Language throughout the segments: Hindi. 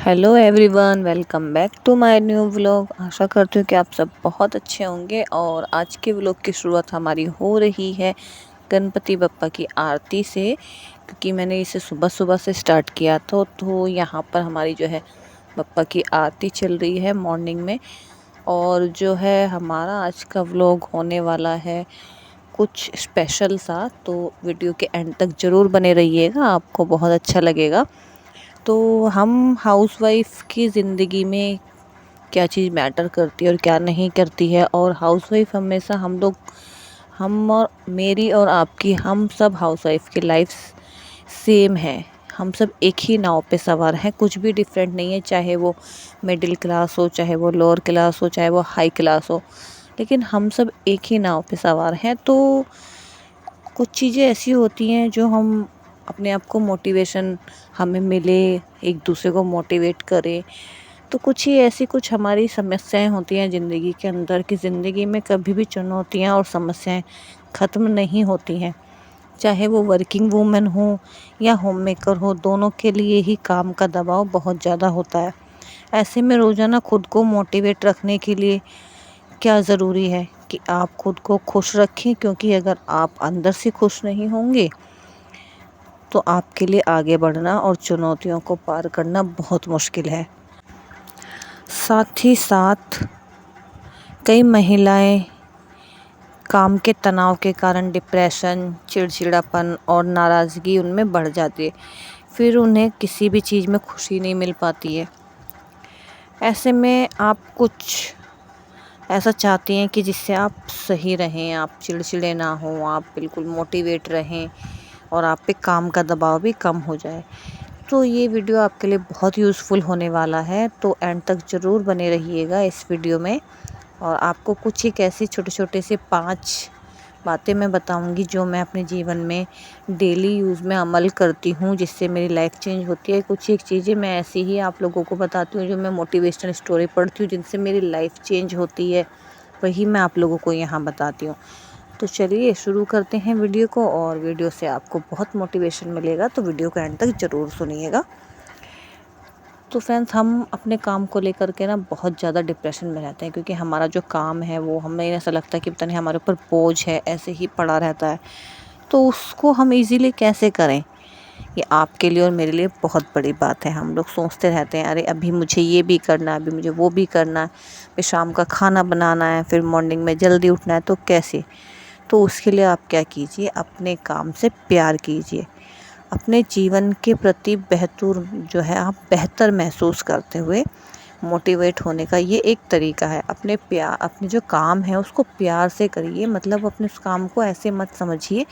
Hello everyone, welcome back to my new vlog. आशा करती हूँ कि आप सब बहुत अच्छे होंगे। और आज के व्लॉग की शुरुआत हमारी हो रही है गणपति बप्पा की आरती से, क्योंकि मैंने इसे सुबह सुबह से स्टार्ट किया था। तो यहाँ पर हमारी जो है बप्पा की आरती चल रही है मॉर्निंग में। और जो है हमारा आज का व्लॉग होने वाला है कुछ स्पेशल सा, तो वीडियो के एंड तक ज़रूर बने रहिएगा, आपको बहुत अच्छा लगेगा। तो हम हाउसवाइफ की ज़िंदगी में क्या चीज़ मैटर करती है और क्या नहीं करती है। और हाउसवाइफ हमेशा हम और मेरी और आपकी, हम सब हाउसवाइफ की लाइफ सेम है। हम सब एक ही नाव पे सवार हैं, कुछ भी डिफरेंट नहीं है। चाहे वो मिडिल क्लास हो, चाहे वो लोअर क्लास हो, चाहे वो हाई क्लास हो, लेकिन हम सब एक ही नाव पे सवार हैं। तो कुछ चीज़ें ऐसी होती हैं जो हम अपने आप को मोटिवेशन हमें मिले, एक दूसरे को मोटिवेट करें। तो कुछ ही ऐसी कुछ हमारी समस्याएं होती हैं ज़िंदगी के अंदर, कि ज़िंदगी में कभी भी चुनौतियां और समस्याएं ख़त्म नहीं होती हैं। चाहे वो वर्किंग वूमेन हो या होम मेकर हो, दोनों के लिए ही काम का दबाव बहुत ज़्यादा होता है। ऐसे में रोज़ाना खुद को मोटिवेट रखने के लिए क्या ज़रूरी है कि आप खुद को खुश रखें, क्योंकि अगर आप अंदर से खुश नहीं होंगे तो आपके लिए आगे बढ़ना और चुनौतियों को पार करना बहुत मुश्किल है। साथ ही साथ कई महिलाएं काम के तनाव के कारण डिप्रेशन, चिड़चिड़ापन और नाराज़गी उनमें बढ़ जाती है। फिर उन्हें किसी भी चीज़ में खुशी नहीं मिल पाती है। ऐसे में आप कुछ ऐसा चाहती हैं कि जिससे आप सही रहें, आप चिड़चिड़े ना हों, आप बिल्कुल मोटिवेट रहें और आप पे काम का दबाव भी कम हो जाए। तो ये वीडियो आपके लिए बहुत यूज़फुल होने वाला है, तो एंड तक ज़रूर बने रहिएगा इस वीडियो में। और आपको कुछ एक ऐसी छोटे छोटे से 5 बातें मैं बताऊंगी जो मैं अपने जीवन में डेली यूज़ में अमल करती हूँ, जिससे मेरी लाइफ चेंज होती है। कुछ एक चीज़ें मैं ऐसी ही आप लोगों को बताती हूँ जो मैं मोटिवेशनल स्टोरी पढ़ती हूँ, जिनसे मेरी लाइफ चेंज होती है, वही मैं आप लोगों को यहाँ बताती हूँ। तो चलिए शुरू करते हैं वीडियो को। और वीडियो से आपको बहुत मोटिवेशन मिलेगा, तो वीडियो को एंड तक ज़रूर सुनिएगा। तो फ्रेंड्स, हम अपने काम को लेकर के ना बहुत ज़्यादा डिप्रेशन में रहते हैं, क्योंकि हमारा जो काम है वो हमें ऐसा लगता है कि पता नहीं हमारे ऊपर बोझ है, ऐसे ही पड़ा रहता है। तो उसको हम इजीली कैसे करें, ये आपके लिए और मेरे लिए बहुत बड़ी बात है। हम लोग सोचते रहते हैं, अरे अभी मुझे ये भी करना है, अभी मुझे वो भी करना है, फिर शाम का खाना बनाना है, फिर मॉर्निंग में जल्दी उठना है, तो कैसे। तो उसके लिए आप क्या कीजिए, अपने काम से प्यार कीजिए। अपने जीवन के प्रति आप बेहतर महसूस करते हुए मोटिवेट होने का ये एक तरीका है। अपने जो काम है उसको प्यार से करिए। मतलब अपने उस काम को ऐसे मत समझिए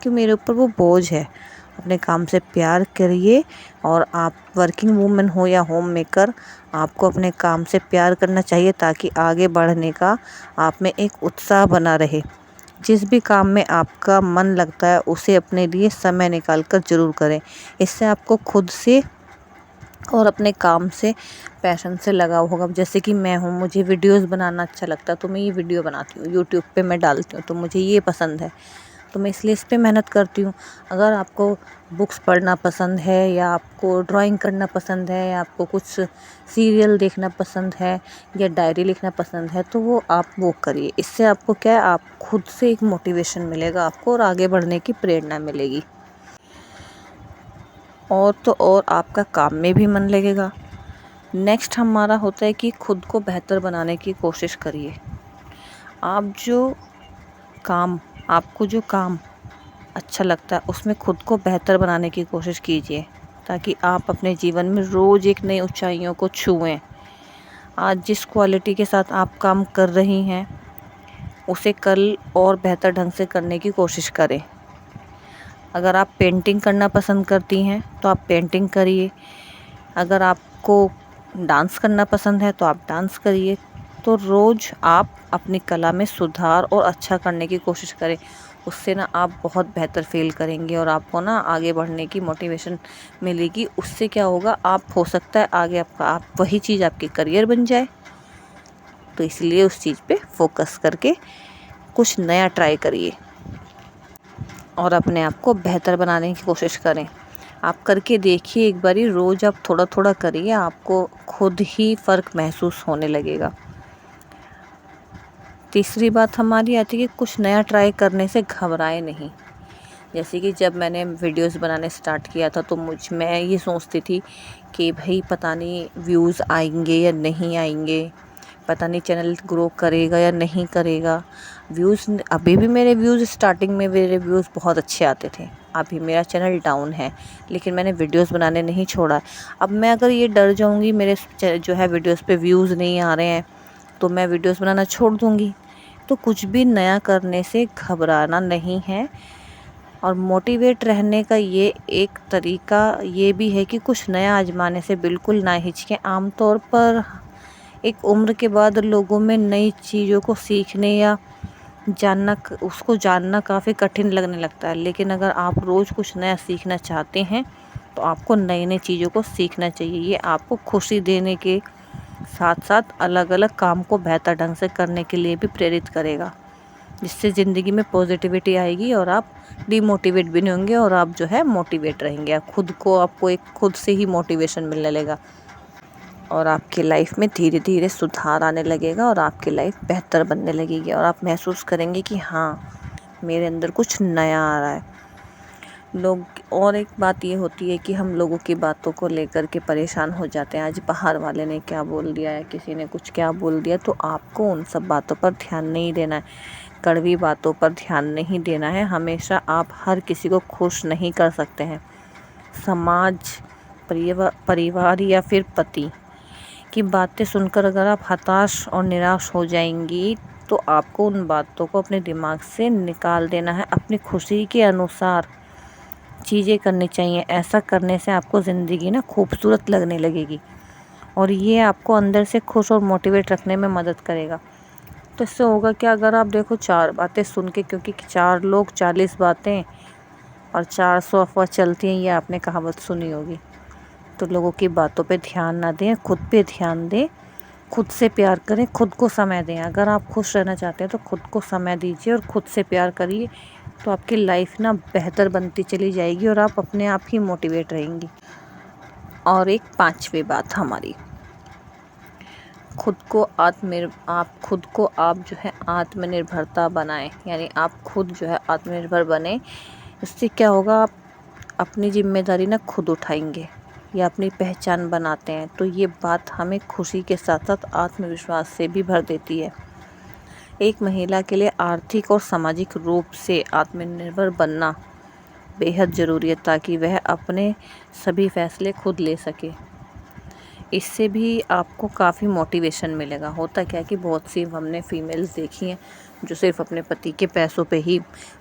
कि मेरे ऊपर वो बोझ है। अपने काम से प्यार करिए। और आप वर्किंग वूमेन हो या होम मेकर, आपको अपने काम से प्यार करना चाहिए, ताकि आगे बढ़ने का आप में एक उत्साह बना रहे। जिस भी काम में आपका मन लगता है उसे अपने लिए समय निकाल कर ज़रूर करें। इससे आपको खुद से और अपने काम से पैशन से लगाव होगा। जैसे कि मैं हूँ, मुझे वीडियोस बनाना अच्छा लगता है, तो मैं ये वीडियो बनाती हूँ, यूट्यूब पे मैं डालती हूँ, तो मुझे ये पसंद है, तो मैं इसलिए इस पे मेहनत करती हूँ। अगर आपको बुक्स पढ़ना पसंद है, या आपको ड्राइंग करना पसंद है, या आपको कुछ सीरियल देखना पसंद है, या डायरी लिखना पसंद है, तो आप वो करिए। इससे आपको क्या है, आप खुद से एक मोटिवेशन मिलेगा आपको, और आगे बढ़ने की प्रेरणा मिलेगी। और तो और आपका काम में भी मन लगेगा। नेक्स्ट हमारा होता है कि खुद को बेहतर बनाने की कोशिश करिए। काम आपको जो काम अच्छा लगता है उसमें खुद को बेहतर बनाने की कोशिश कीजिए, ताकि आप अपने जीवन में रोज़ एक नई ऊंचाइयों को छुएं। आज जिस क्वालिटी के साथ आप काम कर रही हैं उसे कल और बेहतर ढंग से करने की कोशिश करें। अगर आप पेंटिंग करना पसंद करती हैं तो आप पेंटिंग करिए। अगर आपको डांस करना पसंद है तो आप डांस करिए। तो रोज़ आप अपनी कला में सुधार और अच्छा करने की कोशिश करें। उससे ना आप बहुत बेहतर फील करेंगे, और आपको ना आगे बढ़ने की मोटिवेशन मिलेगी। उससे क्या होगा, आप हो सकता है आगे आप वही चीज़ आपकी करियर बन जाए। तो इसलिए उस चीज़ पे फोकस करके कुछ नया ट्राई करिए और अपने आप को बेहतर बनाने की कोशिश करें। आप करके देखिए एक बारी, रोज़ आप थोड़ा थोड़ा करिए, आपको खुद ही फ़र्क महसूस होने लगेगा। तीसरी बात हमारी आती है कि कुछ नया ट्राई करने से घबराए नहीं। जैसे कि जब मैंने वीडियोस बनाने स्टार्ट किया था तो मैं ये सोचती थी कि भाई पता नहीं व्यूज़ आएंगे या नहीं आएंगे, पता नहीं चैनल ग्रो करेगा या नहीं करेगा। व्यूज़ अभी भी मेरे व्यूज़ स्टार्टिंग में मेरे व्यूज़ बहुत अच्छे आते थे, अभी मेरा चैनल डाउन है, लेकिन मैंने वीडियोस बनाने नहीं छोड़ा। अब मैं अगर ये डर जाऊंगी मेरे जो है वीडियोस पे व्यूज़ नहीं आ रहे हैं तो मैं वीडियोस बनाना छोड़ दूंगी। तो कुछ भी नया करने से घबराना नहीं है। और मोटिवेट रहने का ये एक तरीका ये भी है कि कुछ नया आजमाने से बिल्कुल ना हिचकें। आमतौर पर एक उम्र के बाद लोगों में नई चीज़ों को सीखने या उसको जानना काफ़ी कठिन लगने लगता है, लेकिन अगर आप रोज़ कुछ नया सीखना चाहते हैं तो आपको नई नई चीज़ों को सीखना चाहिए। ये आपको खुशी देने के साथ साथ अलग अलग काम को बेहतर ढंग से करने के लिए भी प्रेरित करेगा, जिससे ज़िंदगी में पॉजिटिविटी आएगी और आप डिमोटिवेट भी नहीं होंगे और आप जो है मोटिवेट रहेंगे। आप खुद को आपको एक खुद से ही मोटिवेशन मिलने लगेगा और आपकी लाइफ में धीरे धीरे सुधार आने लगेगा और आपकी लाइफ बेहतर बनने लगेगी और आप महसूस करेंगे कि हाँ, मेरे अंदर कुछ नया आ रहा है। और एक बात ये होती है कि हम लोगों की बातों को लेकर के परेशान हो जाते हैं। आज बाहर वाले ने क्या बोल दिया या किसी ने कुछ क्या बोल दिया, तो आपको उन सब बातों पर ध्यान नहीं देना है, कड़वी बातों पर ध्यान नहीं देना है। हमेशा आप हर किसी को खुश नहीं कर सकते हैं। समाज, परिवार या फिर पति की बातें सुनकर अगर आप हताश और निराश हो जाएंगी तो आपको उन बातों को अपने दिमाग से निकाल देना है। अपनी खुशी के अनुसार चीज़ें करनी चाहिए। ऐसा करने से आपको ज़िंदगी ना खूबसूरत लगने लगेगी और ये आपको अंदर से खुश और मोटिवेट रखने में मदद करेगा। तो इससे होगा क्या, अगर आप देखो 4 बातें सुन के, क्योंकि 4 लोग 40 बातें और 400 अफवाह चलती हैं, ये आपने कहावत सुनी होगी। तो लोगों की बातों पे ध्यान ना दें, खुद पे ध्यान दें, खुद से प्यार करें, खुद को समय दें। अगर आप खुश रहना चाहते हैं तो खुद को समय दीजिए और खुद से प्यार करिए, तो आपकी लाइफ ना बेहतर बनती चली जाएगी और आप अपने आप ही मोटिवेट रहेंगी। और एक 5वीं बात हमारी, खुद को आप जो है आत्मनिर्भरता बनाएं, यानी आप खुद जो है आत्मनिर्भर बने। इससे क्या होगा, आप अपनी जिम्मेदारी ना खुद उठाएंगे या अपनी पहचान बनाते हैं, तो ये बात हमें खुशी के साथ साथ आत्मविश्वास से भी भर देती है। एक महिला के लिए आर्थिक और सामाजिक रूप से आत्मनिर्भर बनना बेहद ज़रूरी है, ताकि वह अपने सभी फैसले खुद ले सके। इससे भी आपको काफ़ी मोटिवेशन मिलेगा। होता क्या है कि बहुत सी हमने फीमेल्स देखी हैं जो सिर्फ अपने पति के पैसों पे ही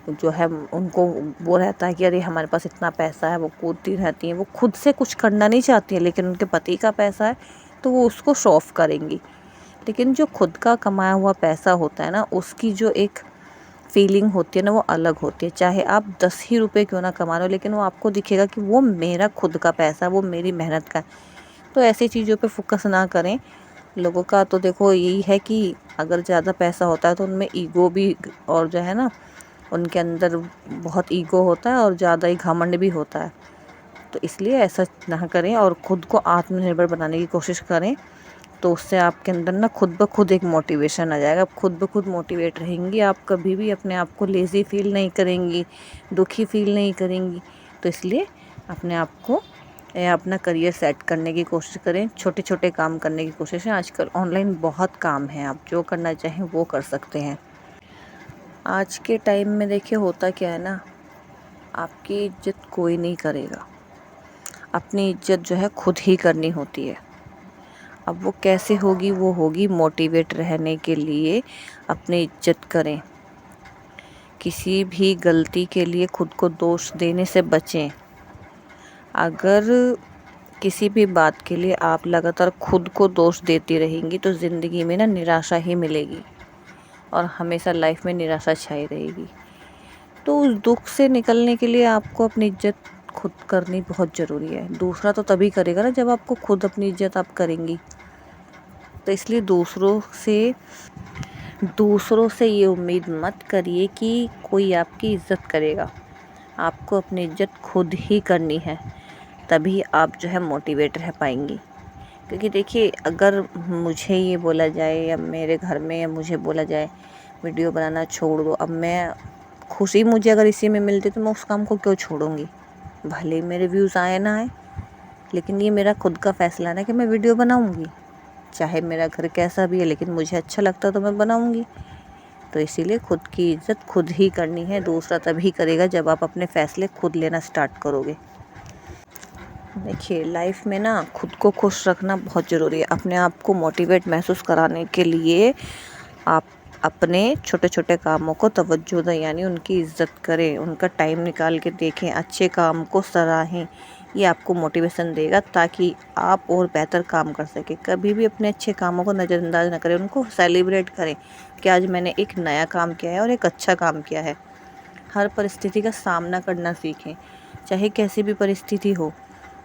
जो है उनको वो रहता है कि अरे हमारे पास इतना पैसा है, वो कूदती रहती हैं। वो खुद से कुछ करना नहीं चाहती हैं, लेकिन उनके पति का पैसा है तो वो उसको शो ऑफ करेंगी। लेकिन जो खुद का कमाया हुआ पैसा होता है ना, उसकी जो एक फीलिंग होती है ना, वो अलग होती है। चाहे आप 10 ही रुपये क्यों ना कमा रहे हो, लेकिन वो आपको दिखेगा कि वो मेरा खुद का पैसा है, वो मेरी मेहनत का है। तो ऐसी चीज़ों पे फोकस ना करें। लोगों का तो देखो यही है कि अगर ज़्यादा पैसा होता है तो उनमें ईगो भी, और जो है ना उनके अंदर बहुत ईगो होता है और ज़्यादा ही घमंड भी होता है। तो इसलिए ऐसा ना करें और ख़ुद को आत्मनिर्भर बनाने की कोशिश करें, तो उससे आपके अंदर ना खुद ब खुद एक मोटिवेशन आ जाएगा। आप खुद ब खुद मोटिवेट रहेंगी, आप कभी भी अपने आप को लेज़ी फील नहीं करेंगी, दुखी फील नहीं करेंगी। तो इसलिए अपने आप को अपना करियर सेट करने की कोशिश करें, छोटे छोटे काम करने की कोशिश है। आजकल ऑनलाइन बहुत काम है, आप जो करना चाहें वो कर सकते हैं। आज के टाइम में देखिए होता क्या है ना, आपकी इज्जत कोई नहीं करेगा, अपनी इज्जत जो है खुद ही करनी होती है। अब वो कैसे होगी, वो होगी मोटिवेट रहने के लिए अपनी इज्जत करें। किसी भी गलती के लिए खुद को दोष देने से बचें। अगर किसी भी बात के लिए आप लगातार खुद को दोष देती रहेंगी तो ज़िंदगी में ना निराशा ही मिलेगी और हमेशा लाइफ में निराशा छाई रहेगी। तो उस दुख से निकलने के लिए आपको अपनी इज्जत खुद करनी बहुत ज़रूरी है। दूसरा तो तभी करेगा ना जब आपको खुद अपनी इज्जत आप करेंगी। तो इसलिए दूसरों से ये उम्मीद मत करिए कि कोई आपकी इज्जत करेगा। आपको अपनी इज्जत खुद ही करनी है। तभी आप जो है मोटिवेट रह पाएंगी। क्योंकि देखिए, अगर मुझे ये बोला जाए या मेरे घर में या मुझे बोला जाए वीडियो बनाना छोड़ दो, अब मैं खुशी मुझे अगर इसी में मिलती तो मैं उस काम को क्यों छोड़ूंगी। भले ही मेरे व्यूज़ आए ना आए, लेकिन ये मेरा खुद का फैसला है कि मैं वीडियो बनाऊंगी, चाहे मेरा घर कैसा भी है, लेकिन मुझे अच्छा लगता तो मैं बनाऊंगी। तो इसीलिए खुद की इज्जत खुद ही करनी है, दूसरा तभी करेगा जब आप अपने फैसले खुद लेना स्टार्ट करोगे। देखिए, लाइफ में ना खुद को खुश रखना बहुत ज़रूरी है। अपने आप को मोटिवेट महसूस कराने के लिए आप अपने छोटे छोटे कामों को तवज्जो दें, यानी उनकी इज्जत करें, उनका टाइम निकाल के देखें, अच्छे काम को सराहें। ये आपको मोटिवेशन देगा ताकि आप और बेहतर काम कर सकें। कभी भी अपने अच्छे कामों को नज़रअंदाज ना करें, उनको सेलिब्रेट करें कि आज मैंने एक नया काम किया है और एक अच्छा काम किया है। हर परिस्थिति का सामना करना सीखें, चाहे कैसी भी परिस्थिति हो।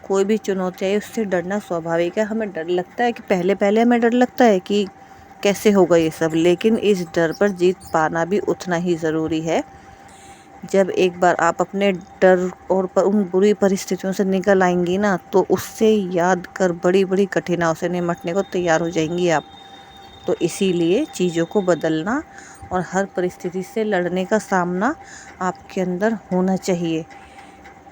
कोई भी चुनौती है, उससे डरना स्वाभाविक है। हमें डर लगता है कि पहले पहले हमें डर लगता है कि कैसे होगा ये सब, लेकिन इस डर पर जीत पाना भी उतना ही ज़रूरी है। जब एक बार आप अपने डर और उन बुरी परिस्थितियों से निकल आएंगी ना, तो उससे याद कर बड़ी बड़ी कठिनाइयों से निपटने को तैयार हो जाएंगी आप। तो इसीलिए चीज़ों को बदलना और हर परिस्थिति से लड़ने का सामना आपके अंदर होना चाहिए।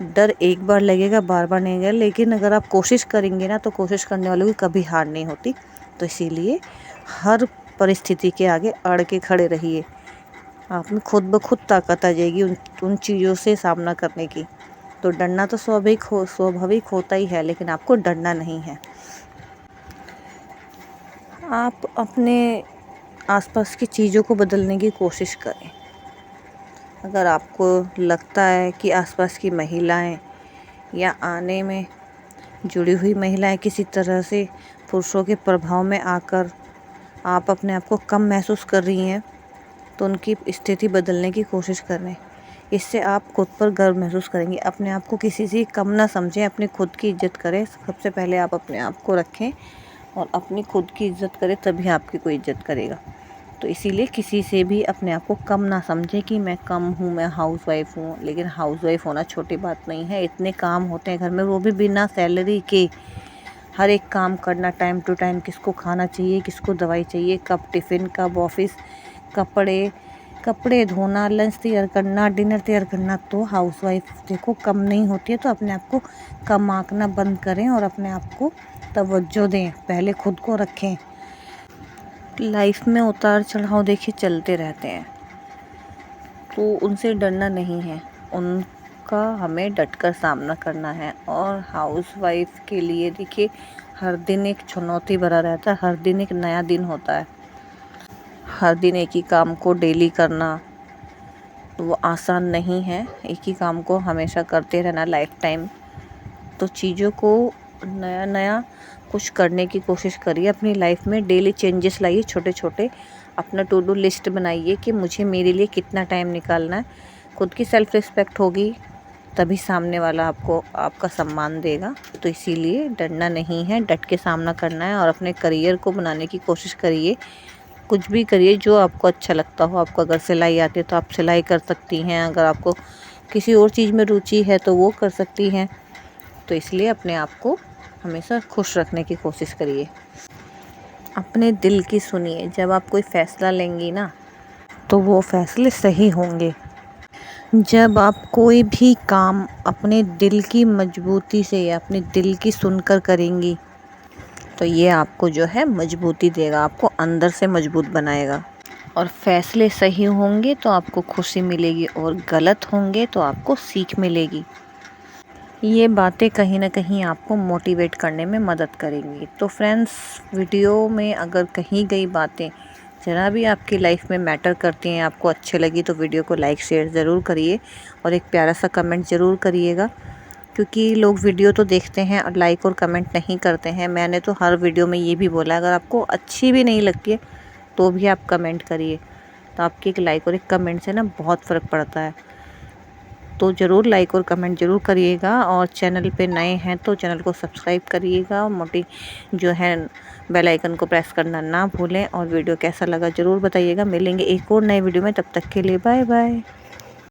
डर एक बार लगेगा, बार बार नहीं लगेगा, लेकिन अगर आप कोशिश करेंगे ना, तो कोशिश करने वालों की कभी हार नहीं होती। तो इसीलिए हर परिस्थिति के आगे अड़ के खड़े रहिए। आप में खुद ब खुद ताकत आ जाएगी उन चीज़ों से सामना करने की। तो डरना तो स्वाभाविक होता ही है, लेकिन आपको डरना नहीं है। आप अपने आसपास की चीज़ों को बदलने की कोशिश करें। अगर आपको लगता है कि आसपास की महिलाएं या आने में जुड़ी हुई महिलाएं किसी तरह से पुरुषों के प्रभाव में आकर आप अपने आप को कम महसूस कर रही हैं, तो उनकी स्थिति बदलने की कोशिश करें। इससे आप खुद पर गर्व महसूस करेंगे। अपने आप को किसी से कम ना समझें, अपनी खुद की इज्जत करें। सबसे पहले आप अपने आप को रखें और अपनी खुद की इज्जत करें, तभी आपकी कोई इज्जत करेगा। तो इसीलिए किसी से भी अपने आप को कम ना समझें कि मैं कम हूँ, मैं हाउसवाइफ हूँ। लेकिन हाउसवाइफ होना छोटी बात नहीं है। इतने काम होते हैं घर में, वो भी बिना सैलरी के। हर एक काम करना टाइम टू टाइम, किसको खाना चाहिए, किसको दवाई चाहिए, कब टिफ़िन, कब ऑफिस, कपड़े धोना, लंच तैयार करना, डिनर तैयार करना। तो हाउसवाइफ देखो कम नहीं होती है। तो अपने आप को कम आंकना बंद करें और अपने आप को तवज्जो दें, पहले खुद को रखें। लाइफ में उतार चढ़ाव देखिए चलते रहते हैं, तो उनसे डरना नहीं है, उनका हमें डटकर सामना करना है। और हाउसवाइफ के लिए देखिए हर दिन एक चुनौती भरा रहता है, हर दिन एक नया दिन होता है। हर दिन एक ही काम को डेली करना तो वो आसान नहीं है। एक ही काम को हमेशा करते रहना लाइफ टाइम। तो चीज़ों को नया नया कुछ करने की कोशिश करिए। अपनी लाइफ में डेली चेंजेस लाइए, छोटे छोटे। अपना टू डू लिस्ट बनाइए कि मुझे मेरे लिए कितना टाइम निकालना है। खुद की सेल्फ रिस्पेक्ट होगी तभी सामने वाला आपको आपका सम्मान देगा। तो इसीलिए डरना नहीं है, डट के सामना करना है और अपने करियर को बनाने की कोशिश करिए। कुछ भी करिए जो आपको अच्छा लगता हो। आपको अगर सिलाई आती है तो आप सिलाई कर सकती हैं, अगर आपको किसी और चीज़ में रुचि है तो वो कर सकती हैं। तो इसलिए अपने आप को हमेशा खुश रखने की कोशिश करिए। अपने दिल की सुनिए। जब आप कोई फ़ैसला लेंगी ना, तो वो फ़ैसले सही होंगे। जब आप कोई भी काम अपने दिल की मजबूती से या अपने दिल की सुनकर करेंगी, तो ये आपको जो है मजबूती देगा, आपको अंदर से मजबूत बनाएगा। और फ़ैसले सही होंगे तो आपको खुशी मिलेगी, और गलत होंगे तो आपको सीख मिलेगी। ये बातें कहीं ना कहीं आपको मोटिवेट करने में मदद करेंगी। तो फ्रेंड्स, वीडियो में अगर कहीं गई बातें ज़रा भी आपकी लाइफ में मैटर करती हैं, आपको अच्छी लगी, तो वीडियो को लाइक शेयर ज़रूर करिए और एक प्यारा सा कमेंट ज़रूर करिएगा। क्योंकि लोग वीडियो तो देखते हैं और लाइक और कमेंट नहीं करते हैं। मैंने तो हर वीडियो में ये भी बोला, अगर आपको अच्छी भी नहीं लगती है तो भी आप कमेंट करिए। तो आपकी एक लाइक और एक कमेंट से ना बहुत फ़र्क पड़ता है। तो ज़रूर लाइक और कमेंट ज़रूर करिएगा। और चैनल पे नए हैं तो चैनल को सब्सक्राइब करिएगा। जो है बेल आइकन को प्रेस करना ना भूलें। और वीडियो कैसा लगा ज़रूर बताइएगा। मिलेंगे एक और नए वीडियो में, तब तक के लिए बाय बाय।